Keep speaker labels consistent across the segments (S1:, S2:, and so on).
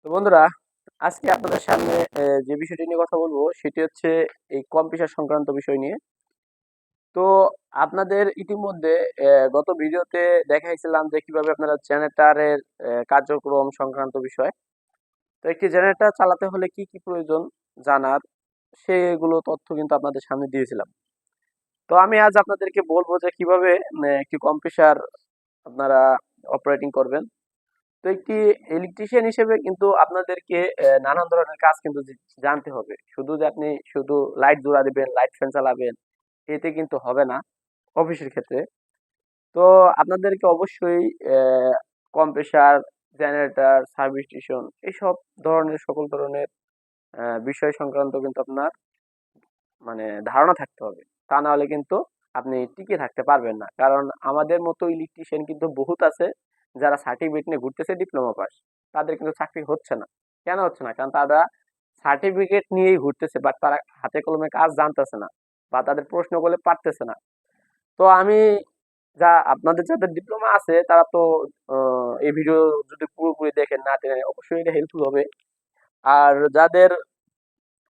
S1: তো বন্ধুরা, আজকে আপনাদের সামনে যে বিষয়টি নিয়ে কথা বলবো সেটি হচ্ছে এই কম্পিউটার সংক্রান্ত বিষয় নিয়ে। তো আপনাদের ইতিমধ্যে গত ভিডিওতে দেখাইছিলাম যে কিভাবে আপনারা জেনারেটরের কার্যক্রম সংক্রান্ত বিষয়। তো একটি জেনারেটর চালাতে হলে কি কি প্রয়োজন জানার, সেগুলো তথ্য কিন্তু আপনাদের সামনে দিয়েছিলাম। তো আমি আজ আপনাদেরকে বলবো যে কিভাবে একটি কম্পিউটার আপনারা অপারেটিং করবেন। তো একটি ইলেকট্রিশিয়ান হিসেবে কিন্তু আপনাদেরকে নানান ধরনের কাজ কিন্তু জানতে হবে। শুধু যে আপনি শুধু লাইট জোড়া দিবেন, লাইট ফ্যান চালাবেন, এতে কিন্তু হবে না অফিসের ক্ষেত্রে। তো আপনাদেরকে অবশ্যই কম্প্রেসার, জেনারেটর, সার্ভিস স্টেশন এইসব ধরনের সকল ধরনের বিষয় সংক্রান্ত কিন্তু আপনার মানে ধারণা থাকতে হবে। তা না হলে কিন্তু আপনি টিকে থাকতে পারবেন না। কারণ আমাদের মতো ইলেকট্রিশিয়ান কিন্তু বহুত আছে যারা সার্টিফিকেট নিয়ে ঘুরতেছে, ডিপ্লোমা পাস, তাদের কিন্তু চাকরি হচ্ছে না। কেন হচ্ছে না? কারণ তারা সার্টিফিকেট নিয়েই ঘুরতেছে, বাট তারা হাতে কলমে কাজ জানতেছে না বা তাদের প্রশ্ন করলে পারতেছে না। তো আমি আপনাদের যাদের ডিপ্লোমা আছে তারা তো এই ভিডিও যদি পুরোপুরি দেখেন না টেনে, অবশ্যই এটা হেল্পফুল হবে। আর যাদের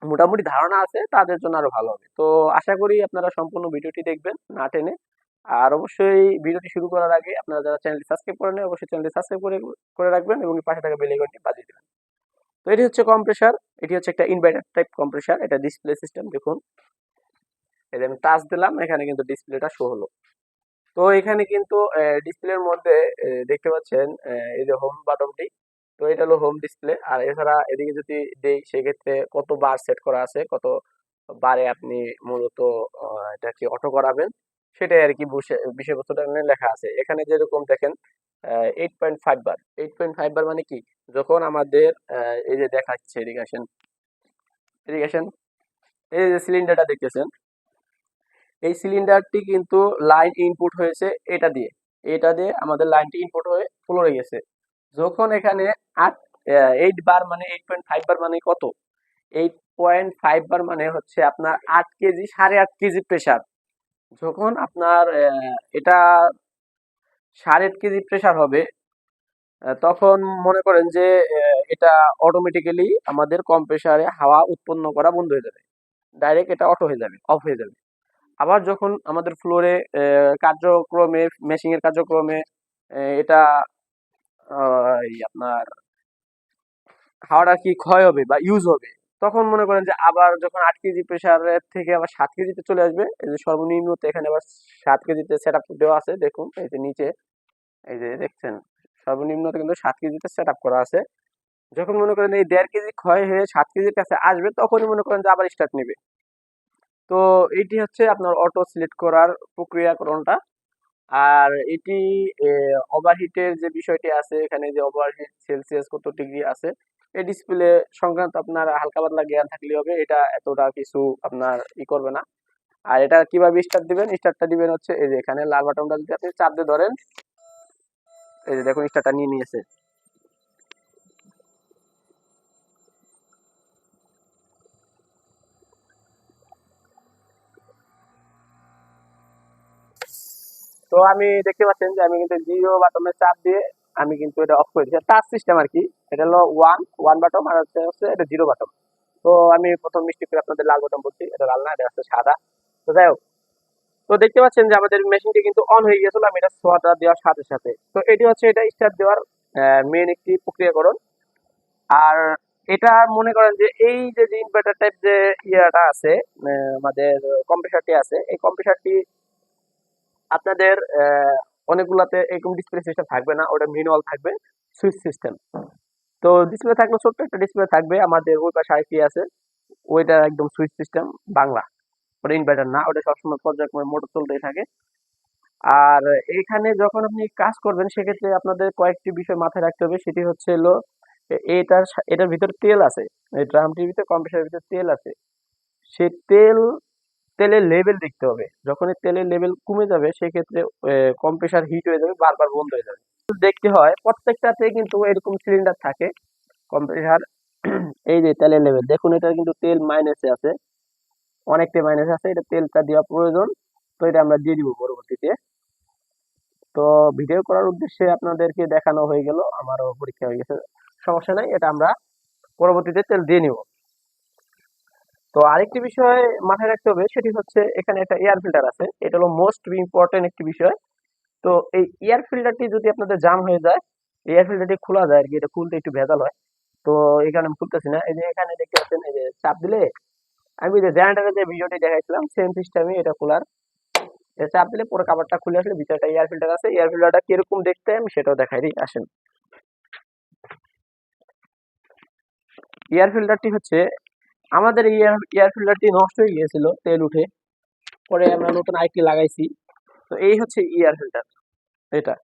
S1: মোটামুটি ধারণা আছে তাদের জন্য আরো ভালো হবে। তো আশা করি আপনারা সম্পূর্ণ ভিডিওটি দেখবেন না টেনে। আর অবশ্যই ভিডিওটি শুরু করার আগে আপনারা যারা চ্যানেলটি সাবস্ক্রাইব করে নেন, অবশ্যই চ্যানেলটি সাবস্ক্রাইব করে করে রাখবেন এবং পাশে থাকা বেল আইকনটি বাজিয়ে দিবেন। তো এটি হচ্ছে কম্প্রেসার। এটি হচ্ছে একটা ইনভার্টার টাইপ কম্প্রেসার। এটা ডিসপ্লে সিস্টেম দেখুন। এই যে আমি টাচ দিলাম, এখানে কিন্তু ডিসপ্লেটা শো হলো। তো এখানে কিন্তু ডিসপ্লের মধ্যে দেখতে পাচ্ছেন এই যে হোম বাটনটি। তো এটা হলো হোম ডিসপ্লে। আর এছাড়া এদিকে যদি দেই সেক্ষেত্রে কত বার সেট করা আছে, কত বারে আপনি মূলত এটাকে অটো করাবেন, সেটাই আর কি বিষয়বস্তুটা এখানে লেখা আছে। এখানে যেরকম দেখেন 8.5 বার। 8.5 বার মানে কি? যখন আমাদের এই যে দেখাচ্ছে, এদিকে আসেন, এদিকে আসেন, এই যে সিলিন্ডারটা দেখতেছেন, এই সিলিন্ডারটি কিন্তু লাইন ইনপুট হয়েছে এটা দিয়ে। এটা দিয়ে আমাদের লাইনটি ইনপুট হয়ে ফ্লোরে গেছে। যখন এখানে 8 বার মানে 8.5 বার মানে কত? 8.5 বার মানে হচ্ছে আপনার 8 কেজি, 8.5 কেজি প্রেসার। যখন আপনার এটা 8.5 কেজি প্রেসার হবে, তখন মনে করেন যে এটা অটোমেটিক্যালি আমাদের কম্প্রেসারে হাওয়া উৎপন্ন করা বন্ধ হয়ে যাবে। ডাইরেক্ট এটা অটো হয়ে যাবে, অফ হয়ে যাবে। আবার যখন আমাদের ফ্লোরে কার্যক্রমে, মেশিং এর কার্যক্রমে এটা এই আপনার হাওয়াটা কি ক্ষয় হবে বা ইউজ হবে, তখন মনে করেন যে আবার যখন 8 কেজি প্রেসারের থেকে আবার 7 কেজিতে চলে আসবে। এই যে সর্বনিম্নতে এখানে আবার 7 কেজিতে সেট আপ দেওয়া আছে দেখুন, এই যে নিচে, এই যে দেখছেন, সর্বনিম্নতে কিন্তু 7 কেজিতে সেট আপ করা আছে। যখন মনে করেন এই 1.5 কেজি ক্ষয় হয়ে 7 কেজির কাছে আসবে, তখনই মনে করেন যে আবার স্টার্ট নেবে। তো এটি হচ্ছে আপনার অটো সিলেক্ট করার প্রক্রিয়াকরণটা। আর এটি ওভারহিটের যে বিষয়টি আছে, এখানে যে ওভারহিট সেলসিয়াস কত ডিগ্রি আছে, এই ডিসপ্লে সংক্রান্ত আপনার হালকা পাতলা জ্ঞান থাকলে হবে। এটা এতটা কিছু আপনার করবে না। আর এটা কিভাবে স্টার্ট দিবেন? স্টার্টটা দিবেন হচ্ছে এই যে এখানে লাল বাটনটা যদি আপনি চাপ দিয়ে ধরেন, এই যে দেখুন স্টার্টটা নিয়ে নিয়েছে। তো আমি দেখতে পাচ্ছেন যে আমি কিন্তু জিরো বাটনে চাপ দিয়ে আমি কিন্তু এটা অফ করে দিচ্ছি। টাচ সিস্টেম আর কি। এটা হলো ওয়ান ওয়ান বাটন, আর হচ্ছে হচ্ছে এটা জিরো বাটন। তো আমি প্রথম মিস্টেক করে আপনাদের লাল বাটন বলছি, এটা লাল না, এটা হচ্ছে সাদা। তো যাই হোক, তো দেখতে পাচ্ছেন যে আমাদের মেশিনটি কিন্তু অন হয়ে গিয়েছিল আমি এটা সোয়াটা দেওয়ার সাথে সাথে। তো এটি হচ্ছে এটা স্টার্ট দেওয়ার মেন একটি প্রক্রিয়াকরণ। আর এটা মনে করেন যে এই যে ইনভার্টার টাইপ যে ইয়াটা আছে, আমাদের কম্প্রেসারটি আছে, এই কম্প্রেসারটি আপনাদের অনেকগুলাতে এরকম ডিসপ্লে সিস্টেম থাকবে না, ওটা ম্যানুয়াল থাকবে, সুইচ সিস্টেম। তো ডিসপ্লে থাকলে ছোট্ট একটা ডিসপ্লে থাকবে। আমাদের ওই পাশে আরেকটি আছে, ওইটা একদম সুইচ সিস্টেম বাংলা, ওটা ইনভার্টার না, ওটা সবসময় পর্যায়ক্রমে মোটর চলতেই থাকে। আর এখানে যখন আপনি কাজ করবেন সেক্ষেত্রে আপনাদের কয়েকটি বিষয় মাথায় রাখতে হবে। সেটি হচ্ছে হলো এটার ভিতরে তেল আছে, এই ড্রামটির ভিতরে, কম্প্রেসারের ভিতরে তেল আছে। সেই তেলের লেভেল দেখতে হবে। যখনই তেলের লেভেল কমে যাবে সেক্ষেত্রে কম্প্রেসার হিট হয়ে যাবে, বারবার বন্ধ হয়ে যাবে। দেখতে হয় প্রত্যেকটাতে কিন্তু এরকম সিলিন্ডার থাকে কম্প্রেসার। এই যে তেলের লেভেল দেখুন, এটা কিন্তু তেল মাইনাসে আছে, অনেকটা মাইনাসে আছে, এটা তেলটা দেওয়া প্রয়োজন। তো এটা আমরা দিয়ে দিব পরবর্তীতে। তো ভিডিও করার উদ্দেশ্যে আপনাদেরকে দেখানো হয়ে গেল, আমারও পরীক্ষা হয়ে গেছে। সমস্যা নাই, এটা আমরা পরবর্তীতে তেল দিয়ে নিব। তো আরেকটি বিষয় মাথায় রাখতে হবে, সেটি হচ্ছে এখানে একটা এয়ার ফিল্টার আছে, এটা হলো মোস্ট ইম্পর্টেন্ট একটি বিষয়। তো এই এয়ার ফিল্টারটি যদি আপনাদের জাম হয়ে যায়, এয়ার ফিল্টারটি খোলা যায় আর কি, এটা খুলতে একটু ভেজাল হয়। তো এখানে আমি খুলতেছি না, এই যে এখানে দেখতে পাচ্ছেন, এই যে চাপ দিলে আমি যে জেনারেটরের যে ভিডিওটি দেখাইছিলাম সেম সিস্টেমে এটা খোলার, এটা চাপ দিলে পুরো কাভারটা খুলে আসলে ভিতরে একটা এয়ার ফিল্টার আছে। এয়ার ফিল্টারটা কিরকম দেখতে আমি সেটাও দেখাই দিই, আসেন। এয়ার ফিল্টারটি হচ্ছে আমাদের এয়ার ফিল্টারটি নষ্ট হয়ে গিয়েছিল তেল উঠে, পরে আমরা নতুন আরেকটি লাগাইছি। তো এই হচ্ছে এয়ার ফিল্টার, এটা।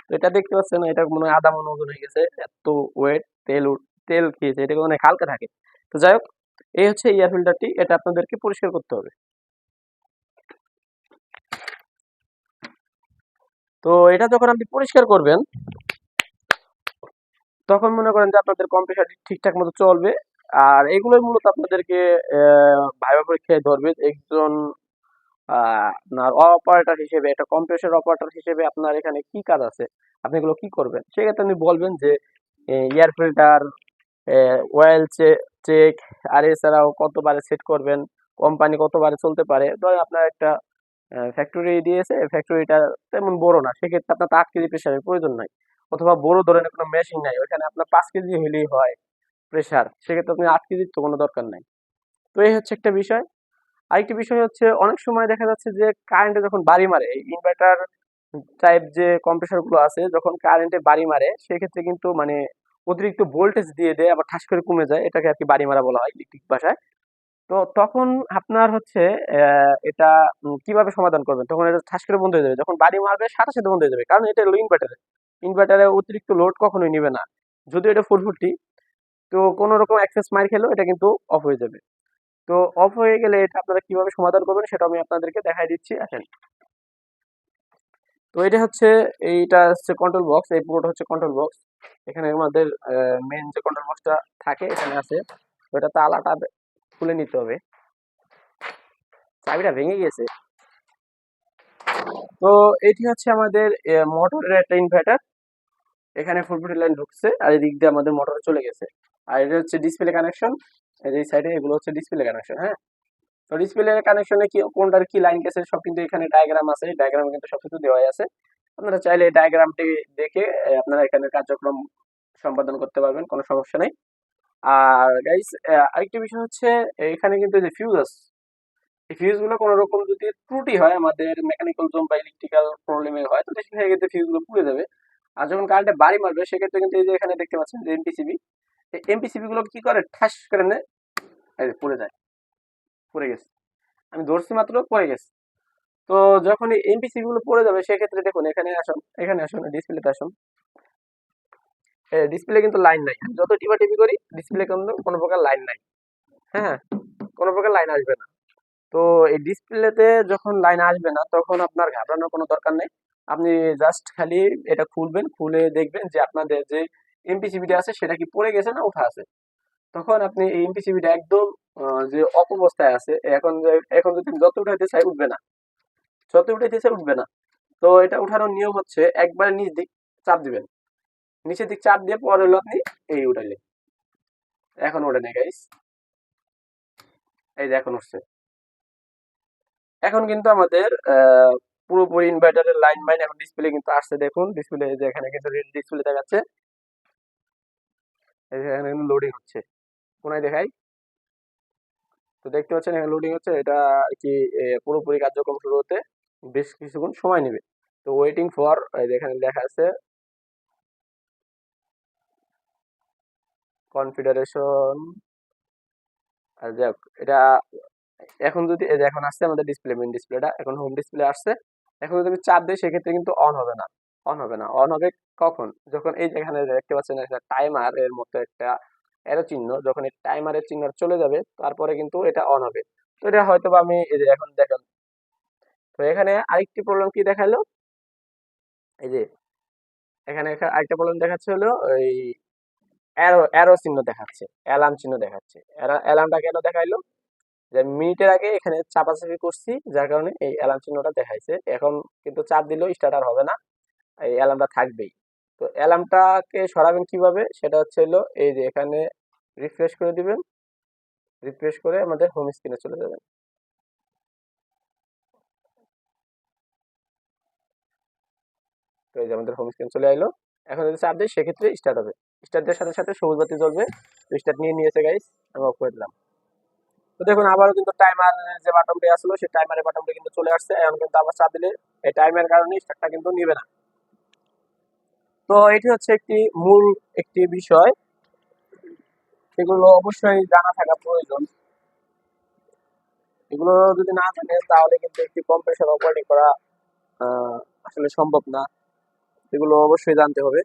S1: তো এটা দেখতে পাচ্ছেন, এটা মনে হয় আধা মন ওজন হয়ে গেছে, এত ওয়েট, তেল খেয়েছে, এটা অনেক হালকা থাকে। তো যাই হোক, এই হচ্ছে এয়ার ফিল্টারটি, এটা আপনাদেরকে পরিষ্কার করতে হবে। তো এটা যখন আপনি পরিষ্কার করবেন, তখন মনে করেন যে আপনাদের কম্পিউটারটি ঠিকঠাক মতো চলবে। আর এগুলোই মূলত আপনাদেরকে ভাইবা পরীক্ষায় ধরবে। একজন আপনার অপারেটর হিসেবে, একটা কম্পিউটার অপারেটর হিসেবে আপনার এখানে কি কাজ আছে, আপনি এগুলো কি করবেন, সেক্ষেত্রে আপনি বলবেন যে এয়ার ফিল্টার, ওয়েল চেক, আর এছাড়াও কতবারে সেট করবেন, কোম্পানি কতবারে চলতে পারে। ধরেন আপনার একটা ফ্যাক্টরি দিয়েছে, ফ্যাক্টরিটা তেমন বড় না, সেক্ষেত্রে আপনার তো 8 কেজি প্রেসারের প্রয়োজন নাই, অথবা বড় ধরনের কোনো মেশিন নাই, ওইখানে আপনার 5 কেজি হলেই হয় প্রেসার, সেক্ষেত্রে আপনি 8 কেজির তো কোনো দরকার নাই। তো এই হচ্ছে একটা বিষয়। আরেকটি বিষয় হচ্ছে, অনেক সময় দেখা যাচ্ছে যে কারেন্টে যখন বাড়ি মারে, ইনভার্টার টাইপ যে কম্প্রেসর গুলো আছে, যখন কারেন্টে বাড়ি মারে সেক্ষেত্রে কিন্তু মানে অতিরিক্ত ভোল্টেজ দিয়ে দেয়, আবার ঠাস করে কমে যায়, এটাকে আর কি বাড়ি মারা বলা হয় ইলেকট্রিক ভাষায়। তো তখন আপনার হচ্ছে এটা কিভাবে সমাধান করবেন, তখন এটা ঠাস করে বন্ধ হয়ে যাবে, যখন বাড়ি মারবে সাথে সাথে বন্ধ হয়ে যাবে, কারণ এটা হলো ইনভার্টারে। ইনভার্টারে অতিরিক্ত লোড কখনোই নিবে না, যদিও এটা 440। তো কোনো রকম এক্সেস মার খেলেও এটা কিন্তু অফ হয়ে যাবে। তো অফ হয়ে গেলে এটা আপনারা কিভাবে সমাধান করবেন সেটা আমি আপনাদেরকে দেখাই দিচ্ছি, আসেন। তো এটা হচ্ছে, এইটা হচ্ছে কন্ট্রোল বক্স, এই পুরোটা হচ্ছে কন্ট্রোল বক্স। এখানে আমাদের মেন যে কন্ট্রোল বক্সটা থাকে এখানে আছে, ওটা তালাটা খুলে নিতে হবে, চাবিটা ভেঙে গেছে। তো এটি হচ্ছে আমাদের মোটরের একটা ইনভার্টার, এখানে 440 লাইন ঢুকছে, আর এদিক দিয়ে আমাদের মোটর চলে গেছে। আর এটা হচ্ছে ডিসপ্লে কানেকশন, এই সাইডে এগুলো হচ্ছে ডিসপ্লে কানেকশন, হ্যাঁ। তো ডিসপ্লে কানেকশনে কি কোনটার কি লাইন গেছে সব কিন্তু এখানে ডায়াগ্রাম আছে, ডায়াগ্রামে কিন্তু সবকিছু দেওয়াই আছে। আপনারা চাইলে এই ডায়াগ্রামটি দেখে আপনারা এখানে কার্যক্রম সম্পাদন করতে পারবেন, কোনো সমস্যা নেই। আর গাইস, আরেকটি বিষয় হচ্ছে, এখানে কিন্তু যে ফিউজ আছে, এই ফিউজ গুলো কোনো রকম যদি ত্রুটি হয়, আমাদের মেকানিক্যাল জম বা ইলেকট্রিক্যাল প্রবলেমে হয়, তো সেক্ষেত্রে ফিউজ গুলো পুড়ে যাবে। আর যখন কারেন্টে বাড়ি মারবে সেক্ষেত্রে কিন্তু এই যে এখানে দেখতে পাচ্ছেন যে এমপিসিবি, এই এমপিসিবি গুলো কি করে, ঠাস করে নেয়, এই যে পড়ে যায়, পড়ে গেছে, আমি ধরছি মাত্র পড়ে গেছে। তো যখন এই এমপিসিবি গুলো পড়ে যাবে সেক্ষেত্রে দেখুন, এখানে আসুন, এখানে আসুন, ডিসপ্লেতে আসুন, ডিসপ্লে কিন্তু লাইন নাই, আমি যত টিপাটিপি করি ডিসপ্লে কিন্তু কোনো প্রকার লাইন নাই, হ্যাঁ, কোনো প্রকার লাইন আসবে না। তো এই ডিসপ্লেতে যখন লাইন আসবে না, তখন আপনার ঘাবড়ানোর কোনো দরকার নেই। আপনি জাস্ট খালি এটা খুলবেন, খুলে দেখবেন যে আপনাদের যে এমপিসিবিটা আছে সেটা কি পড়ে গেছে না উঠা আছে। তখন আপনি এই এমপিসিবিটা একদম যে অফ অবস্থায় আছে, এখন যদি যত উঠাইতে চাই উঠবে না, যত উঠাইতে চাই উঠবে না। তো এটা উঠানোর নিয়ম হচ্ছে, একবারে নিচ দিক চাপ দিবেন, নিচের দিক চাপ দিয়ে পরে হলো আপনি এই উঠাইলেন। এখন ওঠে নেই গাইস, এই যে এখন উঠছে। এখন কিন্তু আমাদের পুরোপুরি ইনভার্টারের লাইন মাইন এখন ডিসপ্লে কিন্তু আসছে, দেখুন ডিসপ্লে, যে এখানে কিন্তু রেড ডিসপ্লে দেখাচ্ছে, এই যে এখানে কিন্তু লোডিং হচ্ছে, কোনায় দেখাই। তো দেখতে পাচ্ছেন এখানে লোডিং হচ্ছে, এটা আর কি পুরোপুরি কার্যক্রম শুরু হতে বেশ কিছুক্ষণ সময় নেবে। তো ওয়েটিং ফর, এখানে লেখা আছে কনফিগারেশন, আর যাক এটা এখন যদি, এই যে এখন আসছে আমাদের ডিসপ্লে, মেন ডিসপ্লেটা এখন হোম ডিসপ্লে আসছে। এখন যদি আমি চাপ দিই সেক্ষেত্রে কিন্তু অন হবে না, অন হবে না, অন হবে কখন, যখন এই যে এখানে দেখতে পাচ্ছেন একটা টাইমার এর মতো একটা অ্যারো চিহ্ন, যখন এই টাইমারের চিহ্ন চলে যাবে তারপরে কিন্তু এটা অন হবে। তো এটা হয়তো বা আমি এই যে এখন দেখেন, তো এখানে আরেকটি প্রবলেম কি দেখালো, এই যে এখানে আরেকটা প্রবলেম দেখাচ্ছে হলো ওই অ্যারো অ্যারো চিহ্ন দেখাচ্ছে, অ্যালার্ম চিহ্ন দেখাচ্ছে। অ্যালার্মটা কেন দেখাইলো, যে মিনিটের আগে এখানে চাপাচাপি করছি, যার কারণে এই অ্যালার্ম চিহ্নটা দেখাইছে। এখন কিন্তু চাপ দিলেও স্টার্টার হবে না, এই অ্যালার্মটা থাকবেই। তো তো অ্যালার্মটাকে সরাবেন কিভাবে, সেটা হচ্ছে হলো এই যে এখানে রিফ্রেশ করে দিবেন, রিফ্রেশ করে আমাদের হোম স্ক্রিনে চলে যাবেন। তো এই যে আমাদের হোম স্ক্রিন চলে আইলো। এখন যদি চাপ দিই সেক্ষেত্রে স্টার্ট হবে। স্টার্ট দেওয়ার সাথে সাথে সবুজ বাতি জ্বলবে। তো স্টার্ট নিয়ে নিয়েছে গাইস, আমি অফ করে দিলাম। তো দেখুন আবারও কিন্তু টাইমার যে বাটনটি আসলো সেই টাইমারের বাটনটি কিন্তু চলে আসছে। এখন কিন্তু আবার চাপ দিলে এই টাইমের কারণে স্টার্টটা কিন্তু নিবে না। তো এটি হচ্ছে একটি মূল একটি বিষয়, সেগুলো অবশ্যই জানা থাকা প্রয়োজন। এগুলো যদি না জানেন তাহলে কিন্তু একটি কম্প্রেসর অপারেটিং করা আসলে সম্ভব না। এগুলো অবশ্যই জানতে হবে।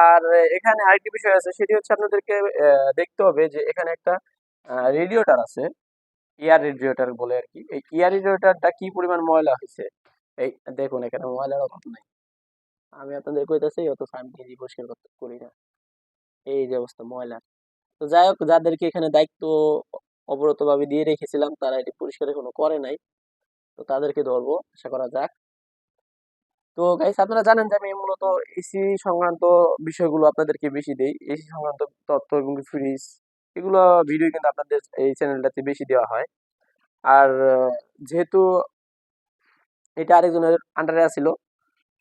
S1: আর এখানে আরেকটি বিষয় আছে, সেটি হচ্ছে আপনাদেরকে দেখতে হবে যে এখানে একটা রেডিয়েটর আছে, এয়ার রেডিয়েটর বলে আর কি। এই এয়ার রেডিয়েটরটা কি পরিমাণ ময়লা হয়েছে, এই দেখুন এখানে ময়লার অভাব নাই। আমি আপনাদের কইতাছি অত আমি নিজে পরিষ্কার করতে করি না, এই যে অবস্থা ময়লা। তো যাই হোক, যাদেরকে এখানে দায়িত্ব অবরত ভাবে দিয়ে রেখেছিলাম তারা এটি পরিষ্কার এখনো করে নাই, তো তাদেরকে ধরবো, আশা করা যাক। তো গাইস আপনারা জানেন যে আমি মূলত এসি সংক্রান্ত বিষয়গুলো আপনাদেরকে বেশি দেই, এসি সংক্রান্ত তথ্য এবং ফ্রিজ, এগুলো ভিডিও কিন্তু আপনাদের এই চ্যানেলটাতে বেশি দেওয়া হয়। আর যেহেতু এটা আরেকজনের আন্ডারে আছিল,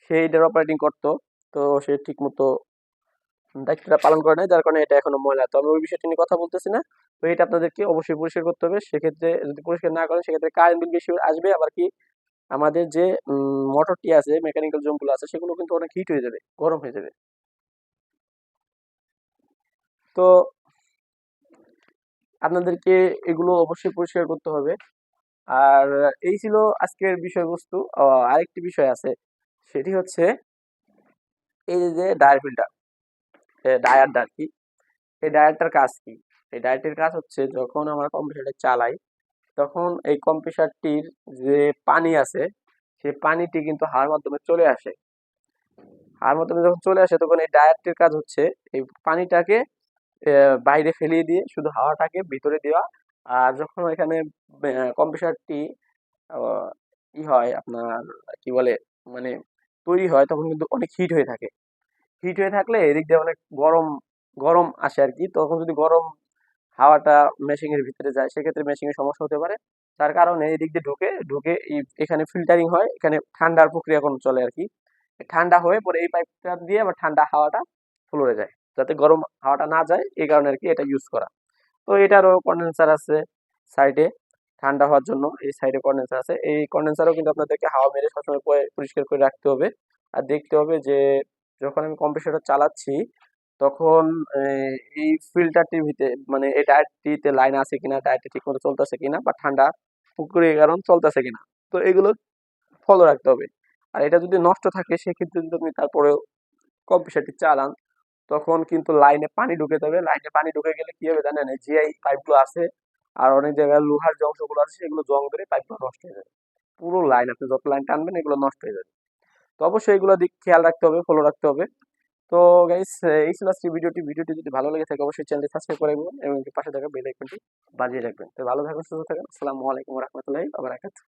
S1: সে এটার অপারেটিং করতো, তো সে ঠিক মতো দায়িত্বটা পালন করে নাই, যার কারণে এটা এখনো ময়লা। তো আমি ওই বিষয়টা নিয়ে কথা বলতেছি না। তো এটা আপনাদেরকে অবশ্যই পরিষ্কার করতে হবে। সেক্ষেত্রে যদি পরিষ্কার না করেন সেক্ষেত্রে কারেন্ট বিল বেশি আসবে, আবার কি আমাদের যে মোটরটি আছে, মেকানিক্যাল জোনগুলো আছে, সেগুলো কিন্তু অনেক হিট হয়ে যাবে, গরম হয়ে যাবে। তো আপনাদেরকে এগুলো অবশ্যই পরিষ্কার করতে হবে। আর এই ছিল আজকের বিষয়বস্তু। আরেকটি বিষয় আছে, সেটি হচ্ছে এই যে ডায়ার ফিল্টার, ডায়ারটা আর কি। এই ডায়ারটার কাজ কি? এই ডায়ারটির কাজ হচ্ছে যখন আমরা কম্প্রেসারটা চালাই, তখন এই কম্প্রেসারটির যে পানি আছে, সেই পানিটি কিন্তু হাওয়ার মাধ্যমে চলে আসে। হাওয়ার মাধ্যমে যখন চলে আসে তখন এই ডায়ারটির কাজ হচ্ছে এই পানিটাকে বাইরে ফেলিয়ে দিয়ে শুধু হাওয়াটাকে ভিতরে দেওয়া। আর যখন এখানে কম্প্রেসারটি আহ, ই হয় আপনার, কি বলে, মানে তৈরি হয়, তখন কিন্তু অনেক হিট হয়ে থাকে। হিট হয়ে থাকলে এদিক দিয়ে অনেক গরম গরম আসে আর কি। তখন যদি গরম হাওয়াটা মেশিং এর ভিতরে যায় সেক্ষেত্রে মেশিং এর সমস্যা হতে পারে। তার কারণে এদিক দিয়ে ঢুকে ঢুকে এখানে ফিল্টারিং হয়, এখানে ঠান্ডার প্রক্রিয়া কোন চলে আর কি। ঠান্ডা হয়ে পরে এই পাইপটা দিয়ে আবার ঠান্ডা হাওয়াটা ফ্লোরে যায়, যাতে গরম হাওয়াটা না যায়, এই কারণে আর কি এটা ইউজ করা। তো এটারও কন্ডেন্সার আছে সাইডে, ঠান্ডা হওয়ার জন্য এই সাইডে কন্ডেন্সার আছে। এই কন্ডেন্সারও কিন্তু আপনাদেরকে হাওয়া মেরে সবসময় পরিষ্কার করে রাখতে হবে। আর দেখতে হবে যে যখন আমি কম্প্রেসরটা চালাচ্ছি তখন এই ফিল্টারটির ভিতরে, মানে এই ডায়েটটিতে লাইন আছে কিনা, ডায়েটটি ঠিক মতো চলতেছে কিনা, বা ঠান্ডা পুকুরের কারণ চলতেছে কিনা, তো এগুলো ফলো রাখতে হবে। আর এটা যদি নষ্ট থাকে সেক্ষেত্রে যদি আপনি তারপরেও কম্প্রেসরটি চালান, তখন কিন্তু লাইনে পানি ঢুকে যাবে। লাইনে পানি ঢুকে গেলে কি হবে জানেন, এই যে এই পাইপগুলো আছে আর অনেক জায়গায় লোহার যে অংশগুলো আছে সেগুলো জং ধরে পাইপগুলো নষ্ট হয়ে যাবে। পুরো লাইন আপনি যত লাইন টানবেন এগুলো নষ্ট হয়ে যাবে। তো অবশ্যই এগুলো দিক খেয়াল রাখতে হবে, ফলো রাখতে হবে। তো গাইস, এই ছিল আজকে ভিডিওটি। ভিডিওটি যদি ভালো লেগে থাকে অবশ্যই চ্যানেলটি সাবস্ক্রাইব করে রাখবেন এবং পাশে থাকা বেল আইকনটি বাজিয়ে রাখবেন। তো ভালো থাকুন, সুস্থ থাকুন। আসসালামু আলাইকুম ওয়া রাহমাতুল্লাহি ওয়া বারাকাতুহু।